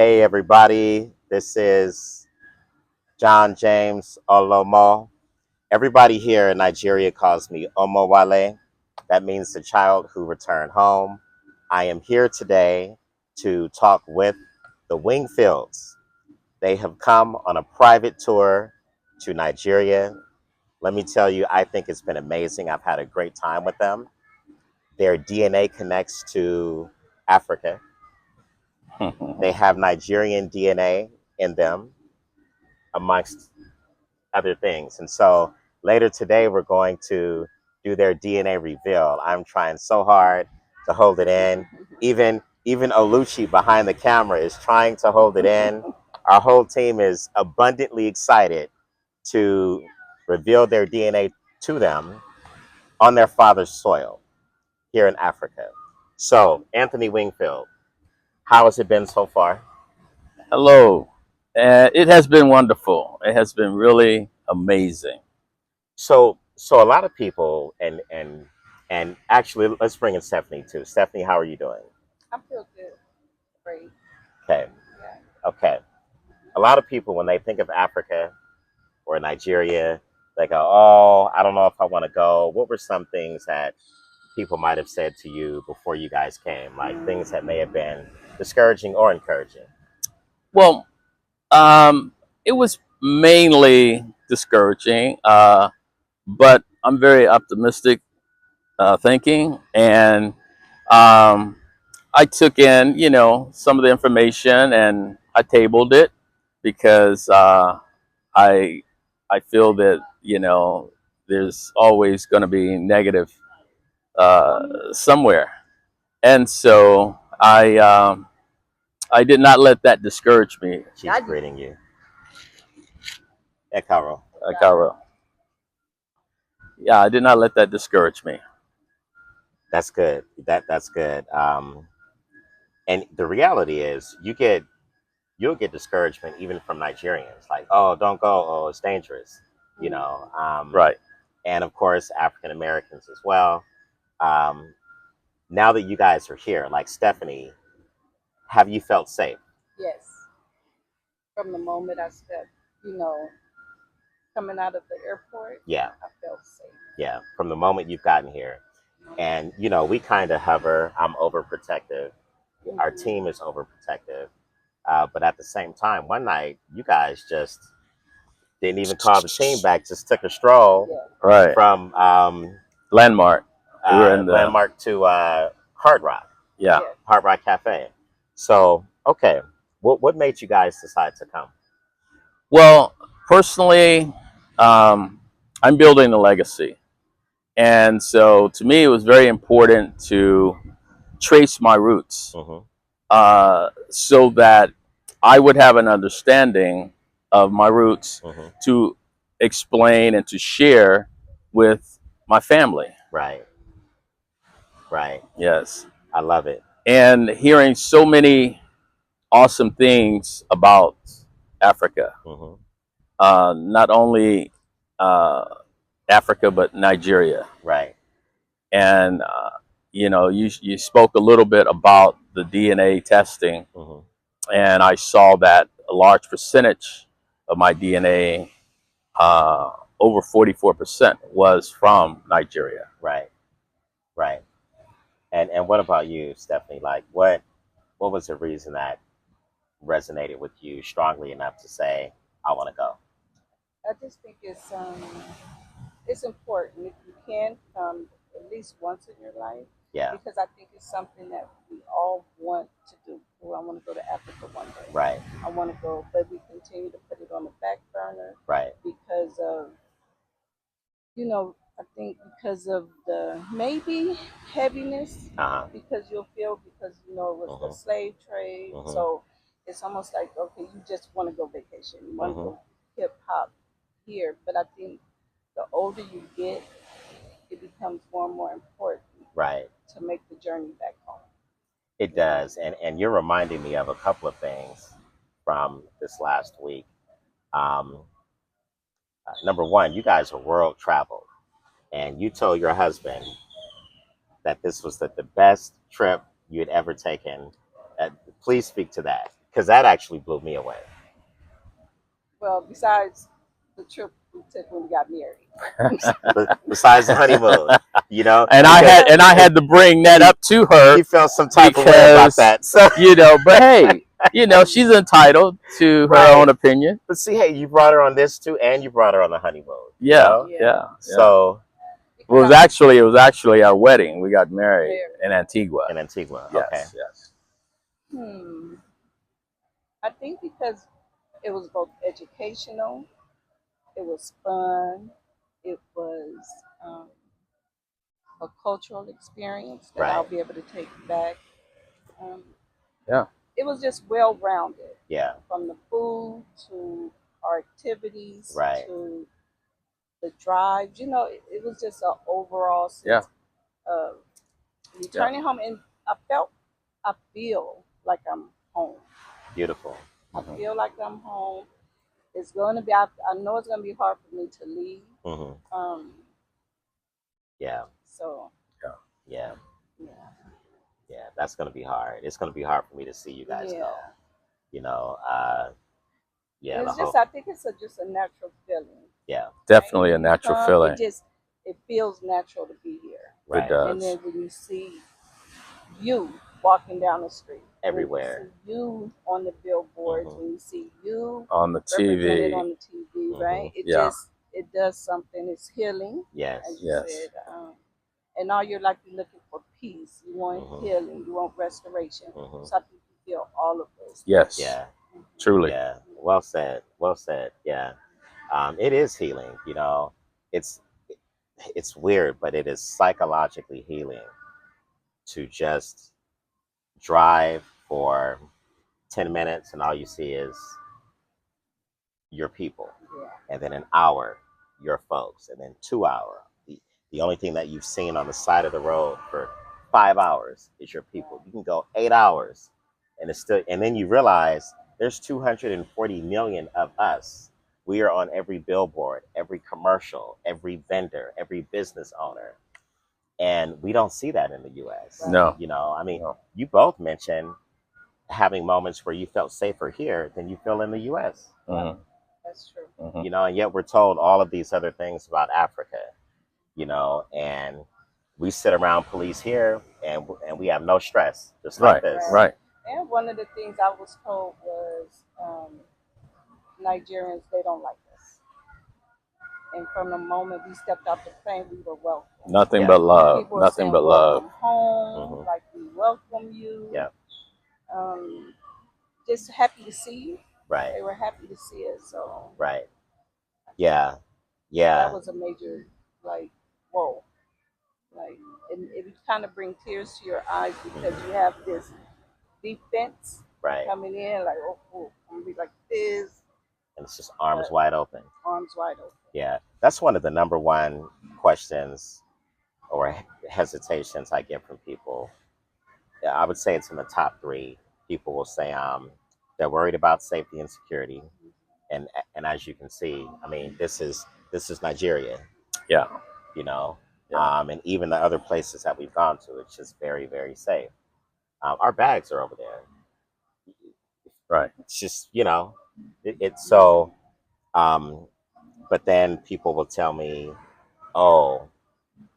Hey everybody, this is Jon James Olomo. Everybody here in Nigeria calls me Omowale. That means the child who returned home. I am here today to talk with the Wingfields. They have come on a private tour to Nigeria. Let me tell you, I think it's been amazing. I've had a great time with them. Their DNA connects to Africa. They have Nigerian DNA in them, amongst other things. And so later today, we're going to do their DNA reveal. I'm trying so hard to hold it in. Even Oluchi behind the camera is trying to hold it in. Our whole team is abundantly excited to reveal their DNA to them on their father's soil here in Africa. So, Anthony Wingfield, how has it been so far? Hello. It has been wonderful. It has been really amazing. So a lot of people and actually let's bring in Stephanie too. Stephanie, how are you doing? I feel good. Great. Okay. Yeah. Okay. A lot of people when they think of Africa or Nigeria, they go, "Oh, I don't know if I want to go." What were some things that people might have said to you before you guys came? Like things that may have been discouraging or encouraging? Well, it was mainly discouraging, but I'm very optimistic thinking, and um, I took in, some of the information and I tabled it because I I feel that there's always going to be negative somewhere, and so I did not let that discourage me, She's greeting you. Ekaro. Kara. Yeah, I did not let that discourage me. That's good. That's good. And the reality is you'll get discouragement even from Nigerians, like, oh, don't go, oh, it's dangerous, you know. Right. And of course, African Americans as well. Um, now that you guys are here, like Stephanie, have you felt safe? Yes. From the moment I stepped, coming out of the airport, Yeah, I felt safe. yeah. From the moment you've gotten here, and we kind of hover. I'm overprotective. Our Mm-hmm. team is overprotective, but at the same time, one night you guys just didn't even call the team back. Just took a stroll Yeah. Right. from Landmark. We were in the Landmark to Hard Rock, yeah. Yeah. Hard Rock Cafe. So, okay, what made you guys decide to come? Well, personally, I'm building a legacy, and so to me, it was very important to trace my roots, Hmm. so that I would have an understanding of my roots Hmm. to explain and to share with my family. Right, right. Yes. I love it. And hearing so many awesome things about Africa, Hmm. not only uh, Africa, but Nigeria. Right. And, you spoke a little bit about the DNA testing, Hmm. and I saw that a large percentage of my DNA, over 44%, was from Nigeria. Right, right. And what about you, Stephanie? Like, what was the reason that resonated with you strongly enough to say, I want to go? I just think it's important if you can come at least once in your life Yeah. because I think it's something that we all want to do. Oh, I want to go to Africa one day. Right. I want to go, but we continue to put it on the back burner Right. because of I think because of the maybe heaviness, Uh-huh. because you'll feel because it was the Hmm. slave trade. Hmm. So it's almost like okay, you just want to go vacation, you want to Hmm. go hip hop here. But I think the older you get, it becomes more and more important Right. to make the journey back home. It does. And you're reminding me of a couple of things from this last week. Um, Number one, you guys are world traveled, and you told your husband that this was the best trip you had ever taken. Uh, please speak to that. because that actually blew me away. Well, besides the trip we took when we got married. But besides the honeymoon, you know, And I had to bring that up to her. he felt some type of way about because, that. So you know, but hey, you know, she's entitled to her Right. own opinion. but see, hey, you brought her on this too, and you brought her on the honeymoon. you Yeah, know? yeah. So It was actually our wedding. We got married in Antigua. in Antigua, Yes, okay. yes. I think because it was both educational, it was fun, it was a cultural experience that I'll Right. be able to take back. Um, Yeah. It was just well rounded, Yeah. from the food to our activities Right. to the drives. You know, it was just an overall sense Yeah. of returning home, and I feel like I'm home. Beautiful. I feel like I'm home. It's going to be. I know it's going to be hard for me to leave. hmm Yeah. So Yeah. yeah, Yeah. That's gonna be hard. It's gonna be hard for me to see you guys go. yeah. You know. Yeah. And The it's just. whole. I think it's just a natural feeling. Yeah. Definitely a When you natural come, feeling. It feels natural to be here. Right. It does. And then when you see you walking down the street, Everywhere. when you see you on the billboards, Mhm. when you see you On the represented TV. on the TV, right? It Yeah. just it does something. It's healing, Yes. as you Yes. said. And all you're like you're looking for peace. You want healing. You want restoration. Mhm. So I think you feel all of those. Yes. Yeah. Truly. Yeah. Well said. Well said. Yeah. It is healing. You know, it's it's weird, but it is psychologically healing to just drive for 10 minutes and all you see is your people, Yeah. and then an hour your folks, and then 2 hour the only thing that you've seen on the side of the road for 5 hours is your people. You can go 8 hours and it's still, and then you realize there's 240 million of us. We are on every billboard, every commercial, every vendor, every business owner, and we don't see that in the US. No. You know, I mean, No. you both mentioned having moments where you felt safer here than you feel in the US. Mhm. That's true. Mhm. You know, and yet we're told all of these other things about Africa, you know, and we sit around police here and we have no stress, just like Right. this. Right. And one of the things I was told was Nigerians, they don't like us. And from the moment we stepped off the plane, we were welcome. Nothing Yeah. but love. People were Nothing saying, but love. welcome home, Mhm. like we welcome you. Yeah. Just happy to see you. Right. They were happy to see us. So Right. Yeah. that Yeah. was a major, like, whoa. Like, and it would kind of bring tears to your eyes because you have this defense Right. coming in, like, oh, I'm gonna be like this, And it's just arms wide open. arms wide open. Yeah. That's one of the number one questions or hesitations I get from people. Yeah, I would say it's in the top three. People will say they're worried about safety and security, and as you can see, I mean, this is Nigeria, Yeah. you know, Yeah. and even the other places that we've gone to, it's just very, very safe. Our bags are over there. Right. It's just, you know, it's so. But then people will tell me, "Oh,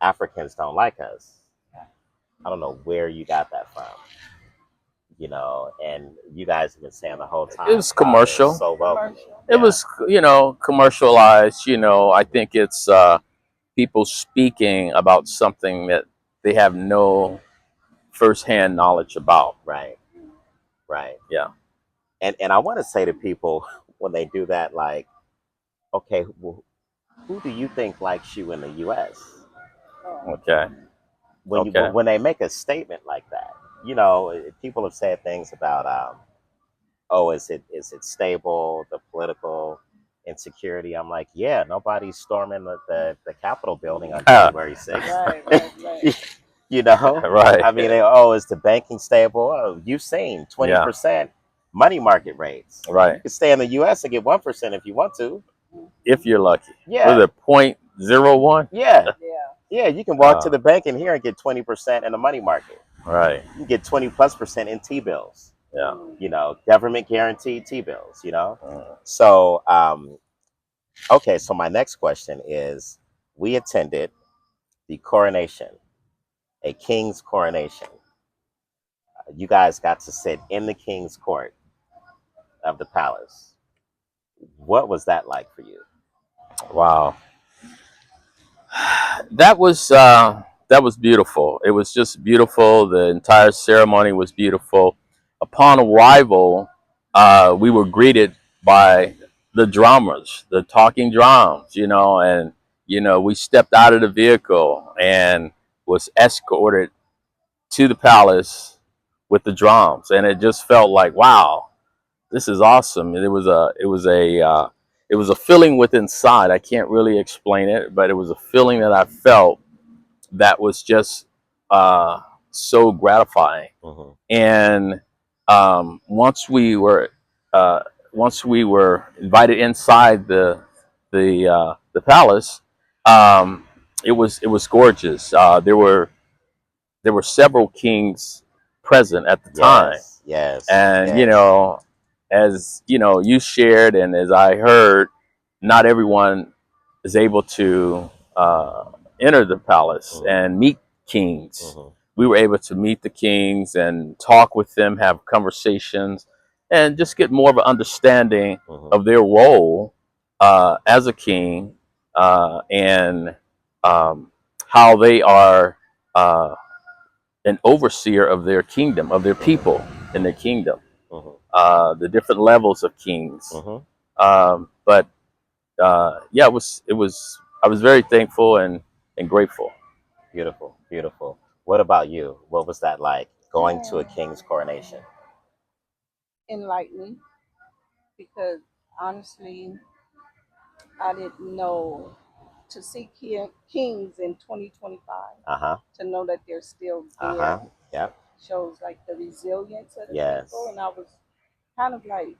Africans don't like us." I don't know where you got that from. You know, and you guys have been saying the whole time. It was commercial. So welcoming. It was, you know, commercialized. You know, I think it's people speaking about something that they have no firsthand knowledge about. Right. Right. Yeah. And I want to say to people when they do that, like, okay, well, who do you think likes you in the U.S.? Okay. When they make a statement like that, you know, people have said things about, oh, is it stable, the political insecurity? I'm like, yeah, nobody's storming the Capitol building on January 6th. Right. You know, Right. I mean, is the banking stable? Oh, you've seen 20% money market rates. Right. You can stay in the U.S. and get 1% if you want to. If you're lucky. Yeah. Was it 0.01? Yeah. Yeah. Yeah, you can walk to the bank in here and get 20% in the money market. Right. You can get 20+% in T-bills. Yeah. You know, government guaranteed T-bills, you know? Mm. So, okay, so my next question is, we attended the coronation, a king's coronation. You guys got to sit in the king's court of the palace. What was that like for you? Wow. That was beautiful. It was just beautiful. The entire ceremony was beautiful. Upon arrival, we were greeted by the drummers, the talking drums, you know, and we stepped out of the vehicle and was escorted to the palace with the drums, and it just felt like, wow, this is awesome. And it was a feeling within inside. I can't really explain it, but it was a feeling that I felt that was just uh, so gratifying. Mm-hmm. And once we were invited inside the palace, um, it was gorgeous. There were several kings present at the time, Yes, yes, and yes. as you shared, and as I heard, not everyone is able to enter the palace Mm-hmm. and meet kings. Mm-hmm. We were able to meet the kings and talk with them, have conversations, and just get more of an understanding Mm-hmm. of their role as a king, and how they are an overseer of their kingdom, of their Mm-hmm. people in their kingdom, Mm-hmm. the different levels of kings. Mm-hmm. But yeah, it was. I was very thankful and grateful. Beautiful, beautiful. What about you? What was that like going to a king's coronation? Enlightening, because honestly, I didn't know to see kings in 2025, Uh-huh. to know that they're still Uh-huh. there Yep. shows like the resilience of the people. Yes. And I was kind of like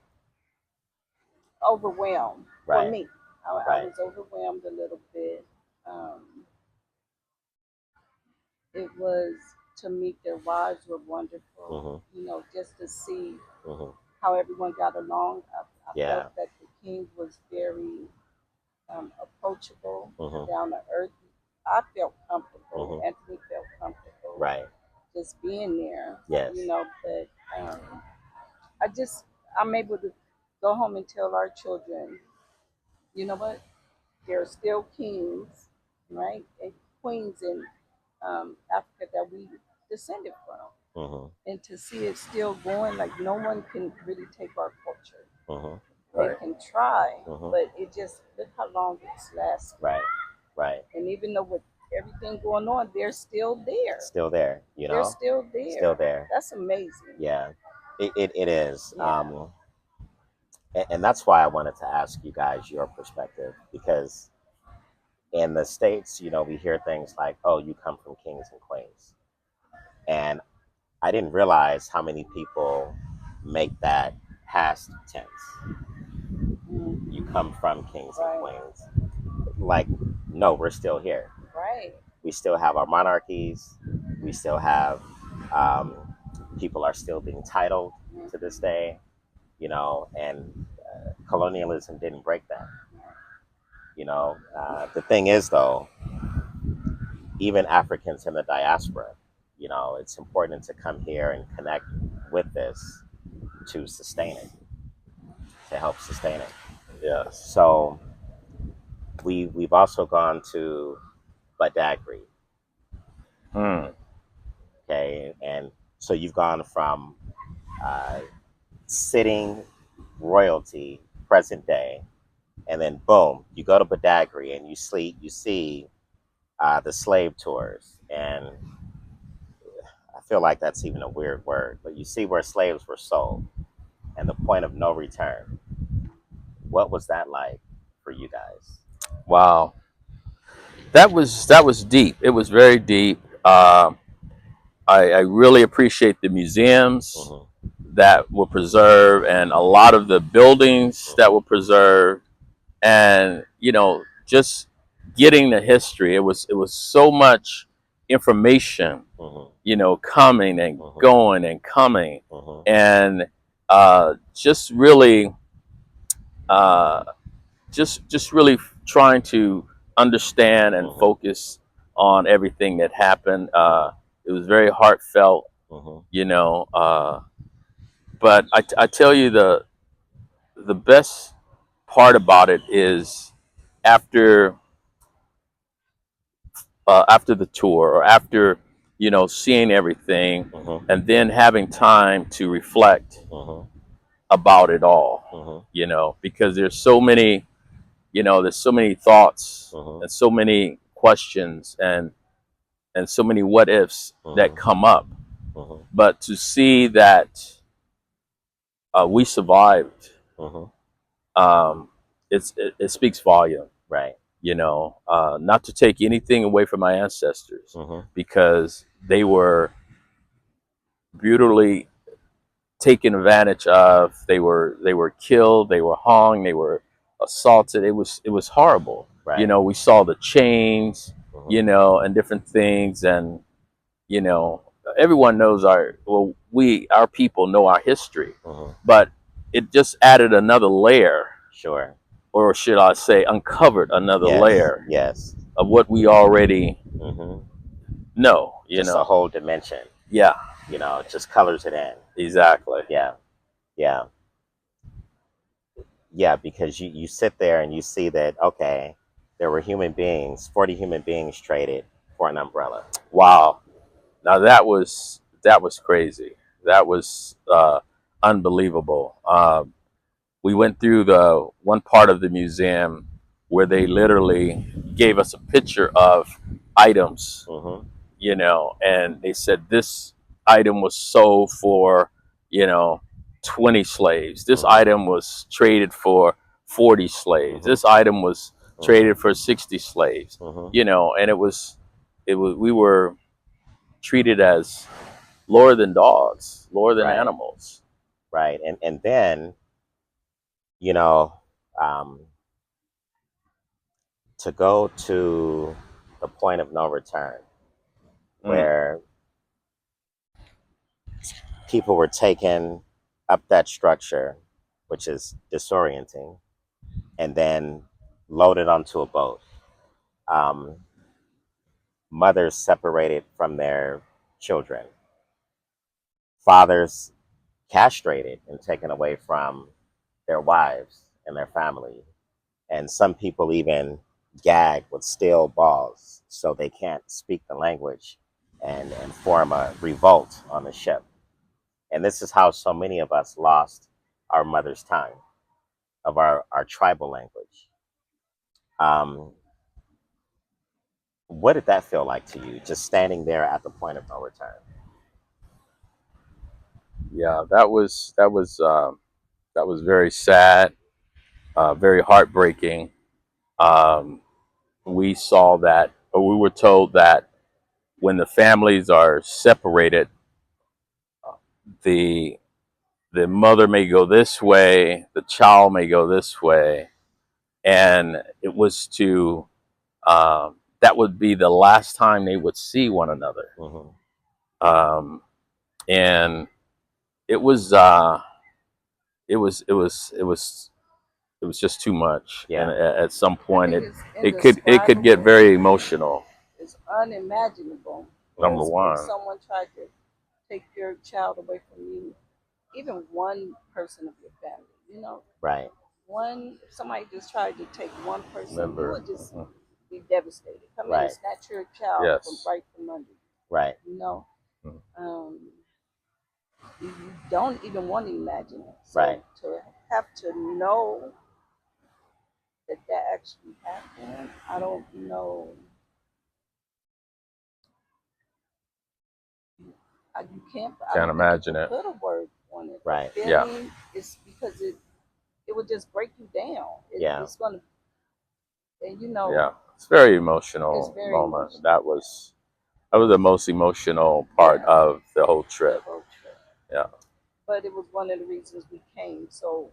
overwhelmed for Right. me. I Right. was overwhelmed a little bit. It was to meet their wives were wonderful. Mm-hmm. You know, just to see Mm-hmm. how everyone got along. I Yeah. felt that the king was very approachable, Mm-hmm. down to earth. I felt comfortable. Mm-hmm. Anthony felt comfortable Right. just being there. Yes. You know, but I just I'm able to go home and tell our children, you know what? There are still kings, right, and queens in Africa that we descended from, Mm-hmm. and to see it still going, like no one can really take our culture. Mm-hmm. They Right. can try, Mm-hmm. but it just look how long it's lasted. Right. Right. And even though with everything going on, they're still there. Still there, you They're know? still Still there. there. That's amazing. Yeah. It is. Yeah. And that's why I wanted to ask you guys your perspective, because in the States, you know, we hear things like, oh, you come from kings and queens. And I didn't realize how many people make that past tense. You Mm-hmm. come from kings and Right. queens. Like, no, we're still here. Right. We still have our monarchies. We still have, um, people are still being titled to this Mm-hmm. day, you know, and colonialism didn't break that. You know, the thing is, though, even Africans in the diaspora, you know, it's important to come here and connect with this to sustain it, to help sustain it. Yes. So we've also gone to Badagry, Mm. okay, and so you've gone from uh, sitting royalty, present day, and then boom, you go to Badagry and you see the slave tours, and I feel like that's even a weird word, but you see where slaves were sold and the point of no return. What was that like for you guys? Wow. That was deep. It was very deep. I really appreciate the museums Mm-hmm. that were preserved and a lot of the buildings that Mm-hmm. were preserved, and just getting the history. It was so much information, Mhm. you know, coming and Mhm. going and coming, Mhm. and just really, uh, just really trying to understand and Mhm. focus on everything that happened. It was very heartfelt, Mhm. you know. But I tell you, the best part about it is after after the tour, or after, you know, seeing everything, Mhm. and then having time to reflect Mhm. about it all, Mhm. you know, because there's so many, you know, there's so many thoughts Mhm. and so many questions and so many what ifs that Mhm. come up. Mhm. But to see that we survived, Mhm. um, it speaks volume. Right. You know, not to take anything away from my ancestors, Mhm. because they were brutally taken advantage of. They were killed. They were hung. They were assaulted. It was horrible. You Right. know, we saw the chains, Mhm. you know, and different things, and you know, everyone knows our people know our history, Mhm. but it just added another layer, Sure. or should I say, uncovered another Yes. layer Yes. of what we already Mhm. know. You Just a know, whole dimension. yeah, You know, it just colors it in. exactly. Yeah. Yeah. Yeah. Because you sit there and you see that, okay, there were human beings, 40 human beings traded for an umbrella. Wow. Now that was crazy. That was unbelievable. We went through the one part of the museum where they literally gave us a picture of items, Mhm. you know, and they said this item was sold for, you know, 20 slaves. This Mhm. item was traded for 40 slaves. Mhm. This item was Mhm. traded for 60 slaves. Mhm. You know, and it was we were treated as lower than dogs, lower than Right. animals. Right. And then, you know, um, to go to the point of no return, Mm. where people were taken up that structure, which is disorienting, and then loaded onto a boat. Um, Mothers separated from their children, fathers castrated and taken away from their wives and their family. And some people even gag with steel balls so they can't speak the language and form a revolt on the ship. And this is how so many of us lost our mother's tongue, of our tribal language. Um, what did that feel like to you, just standing there at the point of no return? Yeah, that was very sad, very heartbreaking. Um, we saw that, or we were told that when the families are separated, the the mother may go this way, the child may go this way, and it was to that would be the last time they would see one another. Hmm. Um, and it was uh, it was just too much, and Yeah. at some I point think it it's it could it could get indescribable. very emotional. It's unimaginable. Number Hmm. Because if one. someone tried to take your child away from you, even one person of your family, Right. if somebody just tried to take one person, you Remember. would just Mhm. be devastated. Come in and Right. snatch your child from Yes. right from under you. Right. You know, Mhm. um, you don't even want to imagine it. Right. So to have to know that actually happened, I don't know. You can't. I Can't don't think you imagine can it. put a word on it. The Right. Yeah. feeling is because it would just break you down. Yeah. It's gonna, and Yeah. It's a very it's emotional very moment. emotional. That was the most emotional part Yeah, of the whole the trip. whole trip. Yeah. But it was one of the reasons we came. So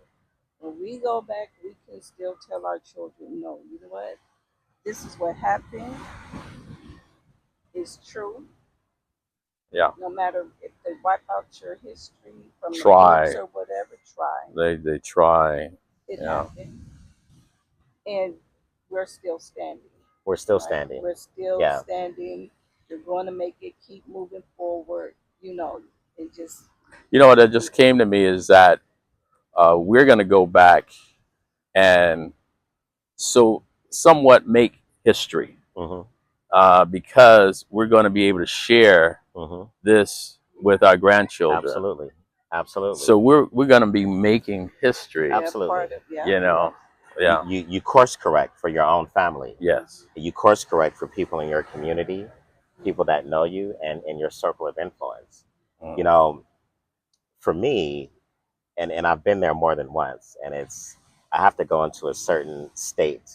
when we go back, we can still tell our children, no, you know what? This is what happened. is true. Yeah. No matter if they wipe out your history from the Try. books or whatever, try. They try. It Yeah. happened, and we're still standing. We're still Right? standing. We're still Yeah. standing. You're going to make it. Keep moving forward. You know, it just. You know what that just came to me is that we're going to go back and so somewhat make history Mm-hmm. because we're going to be able to share Mm-hmm. this with our grandchildren. Absolutely. Absolutely. So we're going to be making history. Yeah, Absolutely. part of, yeah. You know, yeah. You course correct for your own family. Yes. You course correct for people in your community, people that know you, and in your circle of influence. You know, for me, and I've been there more than once, and I have to go into a certain state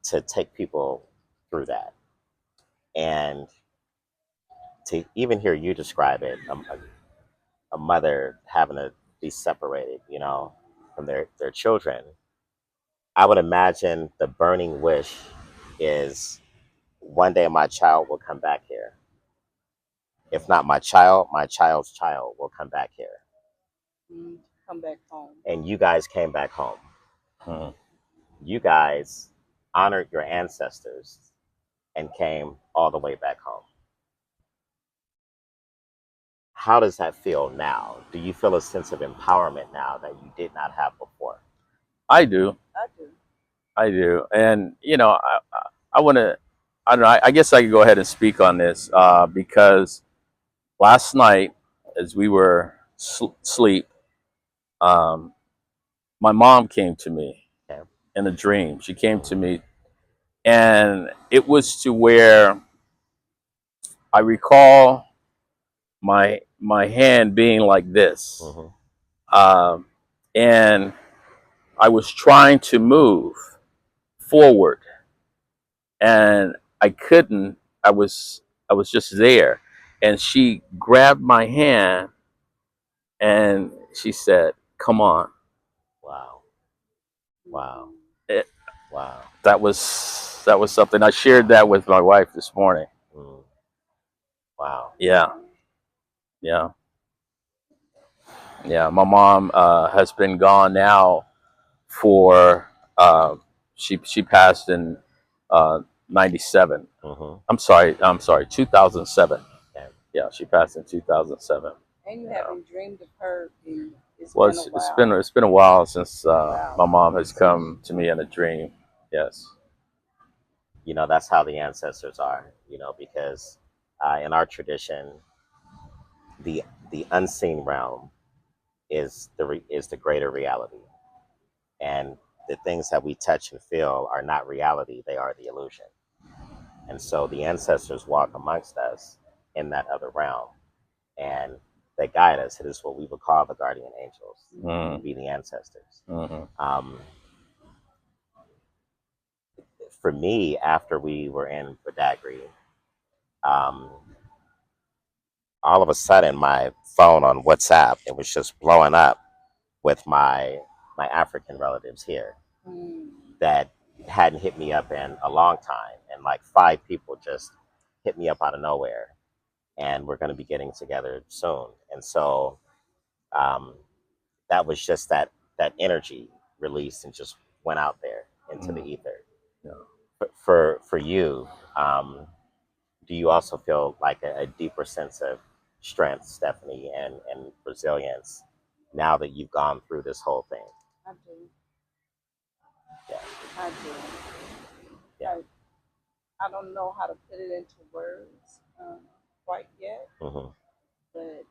to take people through that. And to even hear you describe it, a mother having to be separated, you know, from their children, I would imagine the burning wish is one day my child will come back here. If not my child's child will come back here. Come back home. And you guys came back home. Mhm. You guys honored your ancestors and came all the way back home. How does that feel now? Do you feel a sense of empowerment now that you did not have before? I do. I do. I do. And, you know, I want to, I don't know, I guess I could go ahead and speak on this because last night, as we were asleep, my mom came to me Okay. in a dream. She came to me, and it was to where I recall my hand being like this, um, and I was trying to move forward, and I couldn't. I was just there, and she grabbed my hand, and she said, "Come on." Wow. Wow. It, Wow. that was something. I shared that with my wife this morning. Mm. Wow. Yeah, yeah, yeah. My mom has been gone now for she passed in '97. Mm-hmm. I'm sorry, 2007. Okay. Yeah, she passed in 2007. And you haven't dreamed of her. It's Well, been a while. it's been a while since Wow. my mom has come to me in a dream. Yes. You know, that's how the ancestors are, you know, because in our tradition, the unseen realm is the greater reality, and the things that we touch and feel are not reality; they are the illusion. And so the ancestors walk amongst us in that other realm, and they guide us. It is what we would call the guardian angels, be the ancestors. Mm-hmm. For me, after we were in Badagry, um, all of a sudden my phone on WhatsApp, it was just blowing up with my African relatives here that hadn't hit me up in a long time, and like 5 people just hit me up out of nowhere, and we're going to be getting together soon. And so um, that was just that energy released and just went out there into the ether. Yeah. For you, do you also feel like a deeper sense of strength, Stephanie, and resilience now that you've gone through this whole thing? I do. Yeah. I do. Yeah. I don't know how to put it into words quite yet, Mm-hmm. but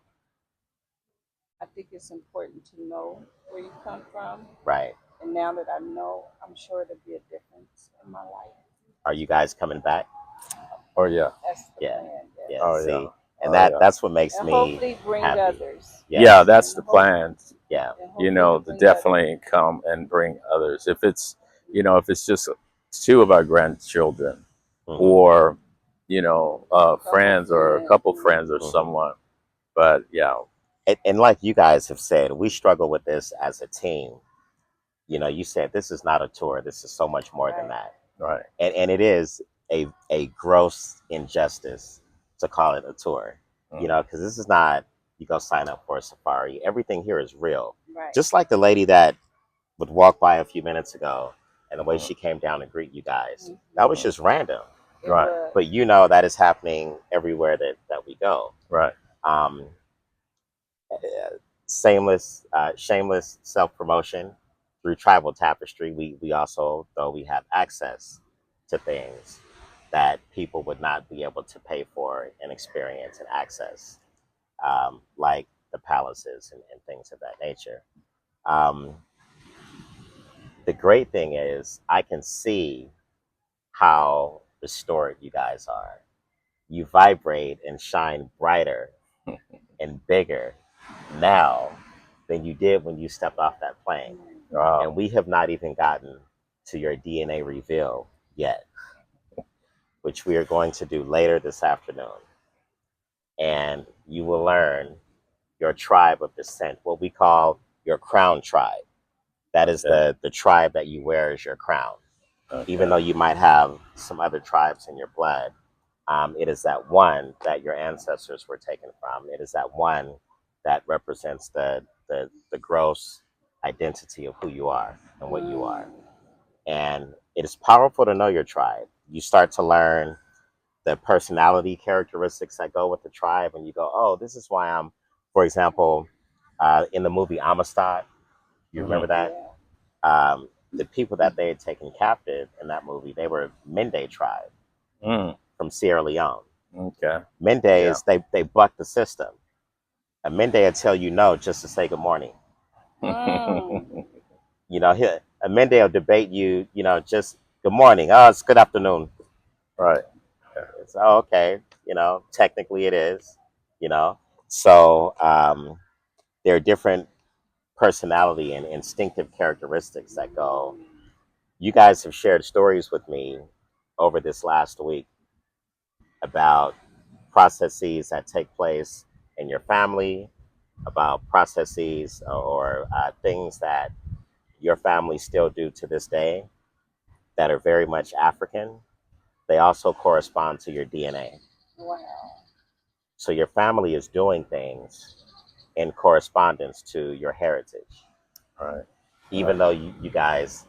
I think it's important to know where you come from. Right. And now that I know, I'm sure there'll be a difference in my life. Are you guys coming back? Oh yeah. That's the Yeah. plan. Yes. Yeah. Oh See, yeah. and Oh, that's what makes And me hopefully bring happy. others. Yes. Yeah, that's And the plan. Yeah. And You hopefully know, to bring definitely come and bring others. If it's, you know, if it's just 2 of our grandchildren, Mm-hmm. or you know, friends or a friends. couple friends or Mhm. someone. But yeah, And like you guys have said, we struggle with this as a team. You know, you said this is not a tour. This is so much more than Right. that. right. And it is a gross injustice to call it a tour. You know, because this is not you go sign up for a safari. Everything here is real. Right. Just like the lady that would walk by a few minutes ago and the way she came down to greet you guys. That was just random. Right. But you know that is happening everywhere that we go. Right. Um, shameless self-promotion through Tribal Tapestry. We also, though we have access to things that people would not be able to pay for and experience and access, like the palaces and things of that nature. Um, the great thing is I can see how restored you guys are. You vibrate and shine brighter and bigger now than you did when you stepped off that plane. Wow. And we have not even gotten to your DNA reveal yet, which we are going to do later this afternoon. And you will learn your tribe of descent, what we call your crown tribe. That is the tribe that you wear as your crown. Even though you might have some other tribes in your blood, it is that one that your ancestors were taken from. It is that one that represents the gross identity of who you are and what you are. And it is powerful to know your tribe. You start to learn the personality characteristics that go with the tribe, and you go, oh, this is why I'm, for example, in the movie Amistad, you remember that? The people that they had taken captive in that movie, they were Mende tribe from Sierra Leone. Okay. Mende is, they buck the system. A Mende will tell you no just to say good morning. You know, a Mende will debate you, you know, just good morning. Oh, it's good afternoon. Right. It's okay. You know, technically it is, you know. So there are different personality and instinctive characteristics that go. You guys have shared stories with me over this last week about processes that take place in your family, about processes or things that your family still do to this day that are very much African. They also correspond to your DNA. Wow. So your family is doing things in correspondence to your heritage. Right. Even though you guys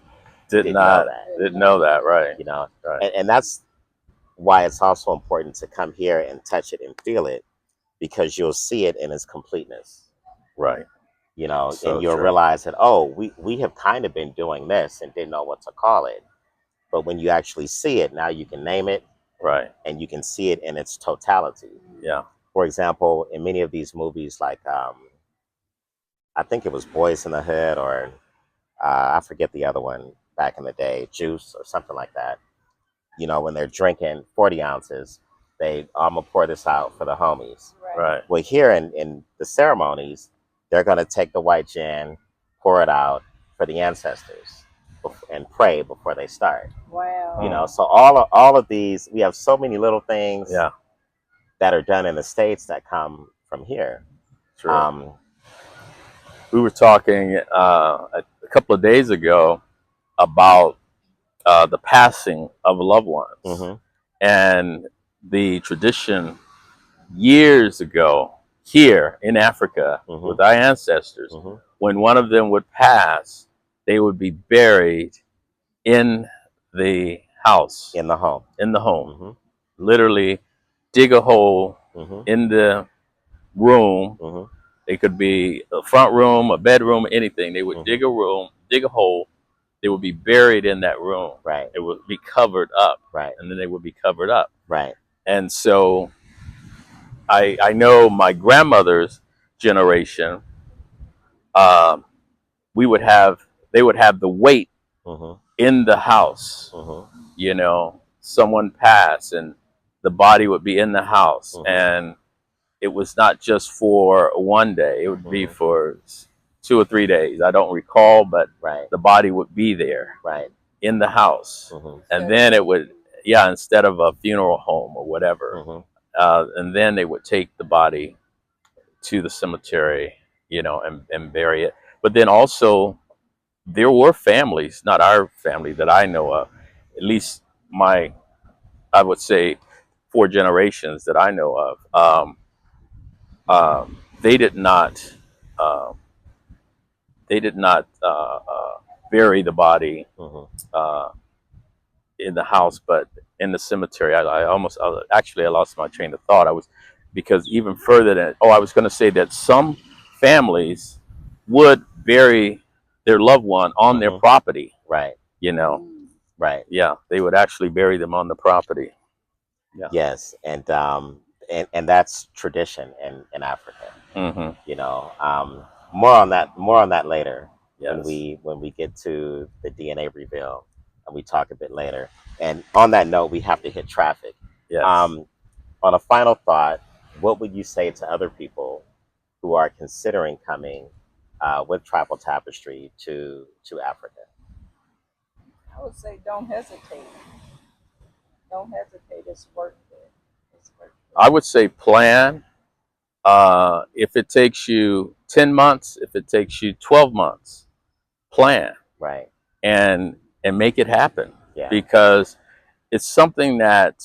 Didn't know that. Didn't know that. Right. You know, Right. and that's why it's also important to come here and touch it and feel it, because you'll see it in its completeness. Right. You know, So and you'll true. realize that, oh, we have kind of been doing this and didn't know what to call it. But when you actually see it, now you can name it, Right. and you can see it in its totality. Yeah. For example, in many of these movies, like I think it was Boys in the Hood, or I forget the other one back in the day, Juice or something like that. You know, when they're drinking 40 ounces, I'm going to pour this out for the homies. Right. Well, here in the ceremonies, they're going to take the white gin, pour it out for the ancestors, and pray before they start. Wow. You know, so all of these, we have so many little things Yeah. that are done in the States that come from here. True. We were talking a couple of days ago about the passing of loved ones, and the tradition years ago here in Africa with our ancestors. When one of them would pass, they would be buried in the house, in the home. Literally dig a hole in the room. It could be a front room, a bedroom, anything. They would dig a hole. They would be buried in that room. Right. It would be covered up. Right. And then they would be covered up. Right. And so I know my grandmother's generation, they would have the weight in the house. You know, someone passed and the body would be in the house, and it was not just for one day. It would be for 2 or 3 days. I don't recall, but the body would be there in the house. And then it would, instead of a funeral home or whatever. And then they would take the body to the cemetery, you know, and bury it. But then also there were families, not our family that I know of, at least my I would say 4 generations that I know of, they did not um, bury the body Hmm. uh, in the house, but in the cemetery. Actually I lost my train of thought. I was because even further than I was going to say that some families would bury their loved one on their Hmm. property. Right. You know, Mm. Right. yeah, they would actually bury them on the property. Yeah. Yes, and that's tradition in Africa. Hmm. You know, more on that. More on that later Yes. when we get to the DNA reveal and we talk a bit later. And on that note, we have to hit traffic. Yes. Um, on a final thought, what would you say to other people who are considering coming with Tribal Tapestry to Africa? I would say don't hesitate. Don't hesitate. It's worth it. It's worth it. I would say plan. If it takes you 10 months, if it takes you 12 months, plan Right. and make it happen, Yeah. because it's something that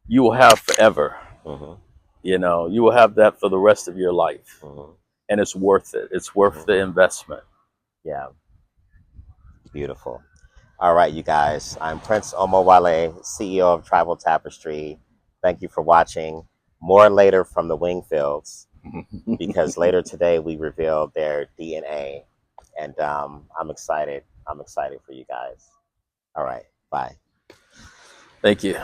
you will have forever. Hmm. You know, you will have that for the rest of your life, Hmm. and it's worth it. It's worth Hmm. the investment. Yeah. Beautiful. All right, you guys. I'm Prince Omowale, CEO of Tribal Tapestry. Thank you for watching. More later from the Wingfields, because later today we revealed their DNA, and I'm excited. I'm excited for you guys. All right, bye. Thank you.